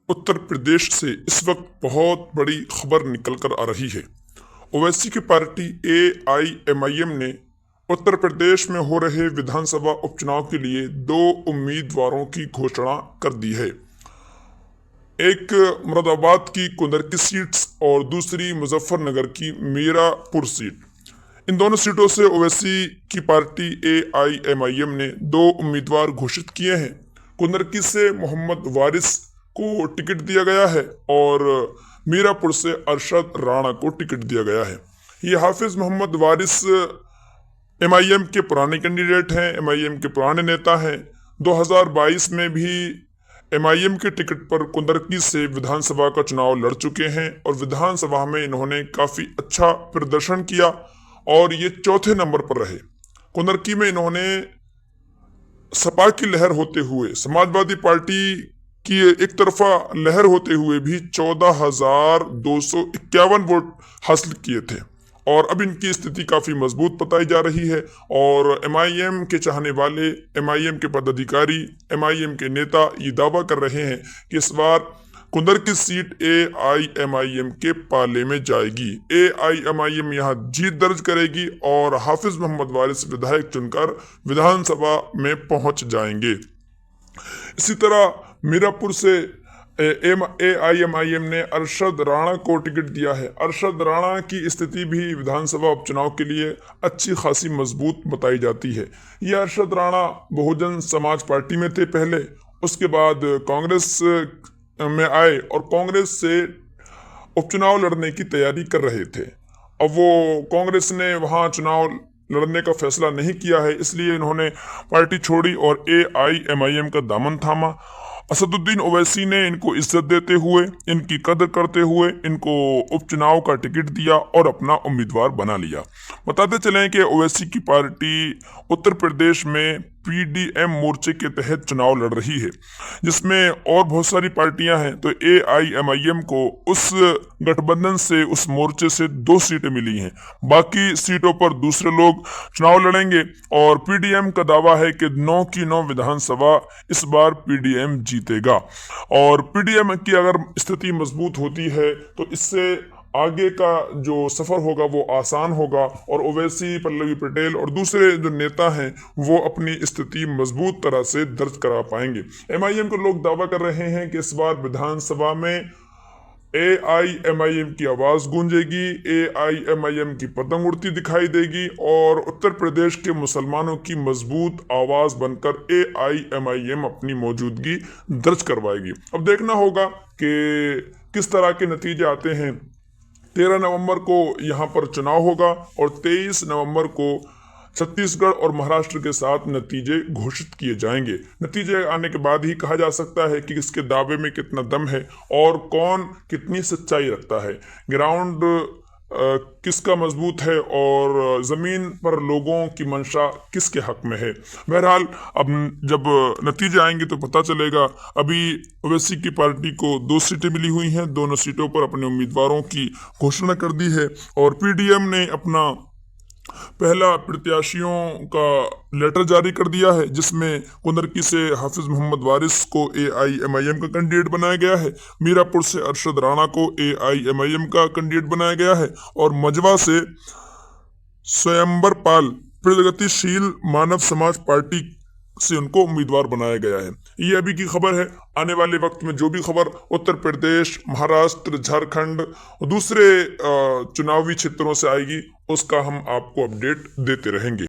उत्तर प्रदेश से इस वक्त बहुत बड़ी खबर निकल कर आ रही है। ओवैसी की पार्टी AIMIM ने उत्तर प्रदेश में हो रहे विधानसभा उपचुनाव के लिए 2 उम्मीदवारों की घोषणा कर दी है। एक मुरादाबाद की कुंदरकी सीट और दूसरी मुजफ्फरनगर की मीरापुर सीट। इन दोनों सीटों से ओवैसी की पार्टी AIMIM ने 2 उम्मीदवार घोषित किए हैं। कुंदरकी से मोहम्मद वारिस को टिकट दिया गया है और मीरापुर से अरशद राणा को टिकट दिया गया है। ये हाफिज मोहम्मद वारिस MIM के पुराने कैंडिडेट हैं, MIM के पुराने नेता हैं। 2022 में भी MIM के टिकट पर कुंदरकी से विधानसभा का चुनाव लड़ चुके हैं और विधानसभा में इन्होंने काफी अच्छा प्रदर्शन किया और ये चौथे नंबर पर रहे। कुंदरकी में इन्होंने सपा की लहर होते हुए, समाजवादी पार्टी की एक तरफा लहर होते हुए भी 14,251 वोट हासिल किए थे और अब इनकी स्थिति काफी मजबूत बताई जा रही है। और MIM के चाहने वाले, MIM के पदाधिकारी, MIM के नेता ये दावा कर रहे हैं कि इस बार कुंदरकी सीट AIMIM के पाले में जाएगी। AIMIM यहाँ जीत दर्ज करेगी और हाफिज मोहम्मद वारिस विधायक चुनकर विधानसभा में पहुंच जाएंगे। इसी तरह मीरापुर से AIMIM ने अरशद राणा को टिकट दिया है। अरशद राणा की स्थिति भी विधानसभा उपचुनाव के लिए अच्छी खासी मजबूत बताई जाती है। ये अरशद राणा बहुजन समाज पार्टी में थे पहले, उसके बाद कांग्रेस में आए और कांग्रेस से उपचुनाव लड़ने की तैयारी कर रहे थे। अब वो कांग्रेस ने वहां चुनाव लड़ने का फैसला नहीं किया है, इसलिए इन्होंने पार्टी छोड़ी और AIMIM का दामन थामा। असदुद्दीन ओवैसी ने इनको इज्जत देते हुए, इनकी कदर करते हुए इनको उपचुनाव का टिकट दिया और अपना उम्मीदवार बना लिया। बताते चलें कि ओवैसी की पार्टी उत्तर प्रदेश में PDM मोर्चे के तहत चुनाव लड़ रही है, जिसमें और बहुत सारी पार्टियां हैं। तो AIMIM को उस गठबंधन से, उस मोर्चे से 2 सीटें मिली हैं। बाकी सीटों पर दूसरे लोग चुनाव लड़ेंगे और PDM का दावा है कि 9 की 9 विधानसभा इस बार PDM जीतेगा। और PDM की अगर स्थिति मजबूत होती है तो इससे आगे का जो सफर होगा वो आसान होगा और ओवैसी, पल्लवी पटेल और दूसरे जो नेता हैं वो अपनी स्थिति मजबूत तरह से दर्ज करा पाएंगे। MIM के लोग दावा कर रहे हैं कि इस बार विधानसभा में AIMIM की आवाज गूंजेगी, AIMIM की पतंग उड़ती दिखाई देगी और उत्तर प्रदेश के मुसलमानों की मजबूत आवाज बनकर AIMIM अपनी मौजूदगी दर्ज करवाएगी। अब देखना होगा कि किस तरह के नतीजे आते हैं। 13 नवंबर को यहाँ पर चुनाव होगा और 23 नवंबर को छत्तीसगढ़ और महाराष्ट्र के साथ नतीजे घोषित किए जाएंगे। नतीजे आने के बाद ही कहा जा सकता है कि इसके दावे में कितना दम है और कौन कितनी सच्चाई रखता है, ग्राउंड किसका मजबूत है और जमीन पर लोगों की मंशा किसके हक में है। बहरहाल अब जब नतीजे आएंगे तो पता चलेगा। अभी ओवैसी की पार्टी को 2 सीटें मिली हुई हैं, दोनों सीटों पर अपने उम्मीदवारों की घोषणा कर दी है और PDM ने अपना पहला प्रत्याशियों का लेटर जारी कर दिया है, जिसमें कुंदरकी से हाफिज मोहम्मद वारिस को AIMIM का कैंडिडेट बनाया गया है, मीरापुर से अरशद राणा को AIMIM का कैंडिडेट बनाया गया है और मजवा से स्वयंवर पाल प्रगतिशील मानव समाज पार्टी से उनको उम्मीदवार बनाया गया है। ये अभी की खबर है। आने वाले वक्त में जो भी खबर उत्तर प्रदेश, महाराष्ट्र, झारखंड और दूसरे चुनावी क्षेत्रों से आएगी उसका हम आपको अपडेट देते रहेंगे।